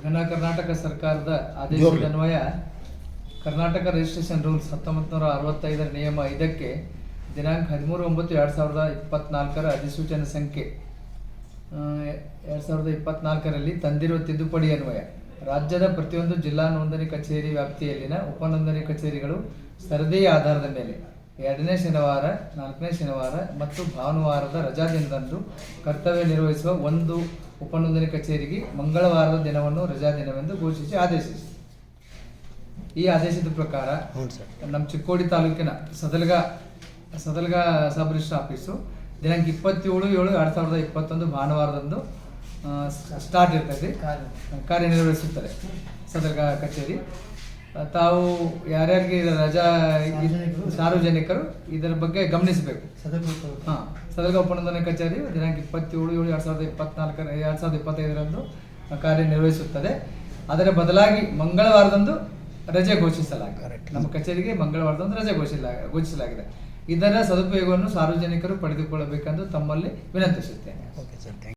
ಘನ ಕರ್ನಾಟಕ ಸರ್ಕಾರದ ಆದೇಶದ ಅನ್ವಯ ಕರ್ನಾಟಕ ರಿಜಿಸ್ಟ್ರೇಷನ್ ರೂಲ್ಸ್ 1965 ನಿಯಮ 5ಕ್ಕೆ ದಿನಾಂಕ 13/9/2024 ಅಧಿಸೂಚನೆ ಸಂಖ್ಯೆ 2024ರಲ್ಲಿ ತಂದಿರುವ ತಿದ್ದುಪಡಿ ಅನ್ವಯ ರಾಜ್ಯದ ಪ್ರತಿಯೊಂದು ಜಿಲ್ಲಾ ನೋಂದಣಿ ಕಚೇರಿ ವ್ಯಾಪ್ತಿಯಲ್ಲಿನ ಉಪನೋಂದಣಿ ಕಚೇರಿಗಳು ಸರದಿಯ ಆಧಾರದ ಮೇಲೆ 2ನೇ ಶನಿವಾರ, 4ನೇ ಶನಿವಾರ ಮತ್ತು ಭಾನುವಾರದ ರಜಾ ದಿನದಂದು ಕರ್ತವ್ಯ ನಿರ್ವಹಿಸುವ ಒಂದು ಉಪನೋಂದಣಿ ಕಚೇರಿಗೆ ಮಂಗಳವಾರದ ದಿನವನ್ನು ರಜಾ ದಿನವೆಂದು ಘೋಷಿಸಿ ಆದೇಶಿಸಿ. ಈ ಆದೇಶದ ಪ್ರಕಾರ ನಮ್ಮ ಚಿಕ್ಕೋಡಿ ತಾಲೂಕಿನ ಸದಲ್ಗಾ ಸಬ್ ರಿಜಿಸ್ಟರ್ ಆಫೀಸು ದಿನಾಂಕ 27/7/2021 ಭಾನುವಾರದಂದು ಸ್ಟಾರ್ಟ್ ಇರ್ತದೆ, ಕಾರ್ಯನಿರ್ವಹಿಸುತ್ತದೆ. ಸದಲ್ಗಾ ಕಚೇರಿ ತಾವು ಯಾರ್ಯಾರಿಗೆ ರಜಾ ಸಾರ್ವಜನಿಕರು ಇದರ ಬಗ್ಗೆ ಗಮನಿಸಬೇಕು. ಸದಲ್ಗಾ ಉಪನೋಂದಣಿ ಕಚೇರಿ ದಿನಾಂಕ 27/7/2025 ಕಾರ್ಯನಿರ್ವಹಿಸುತ್ತದೆ. ಅದರ ಬದಲಾಗಿ ಮಂಗಳವಾರದಂದು ರಜೆ ಘೋಷಿಸಲಾಗಿದೆ. ನಮ್ಮ ಕಚೇರಿಗೆ ಮಂಗಳವಾರದಂದು ರಜೆ ಘೋಷಿಸಲಾಗಿದೆ. ಇದರ ಸದುಪಯೋಗವನ್ನು ಸಾರ್ವಜನಿಕರು ಪಡೆದುಕೊಳ್ಳಬೇಕೆಂದು ತಮ್ಮಲ್ಲಿ ವಿನಂತಿಸುತ್ತೇನೆ.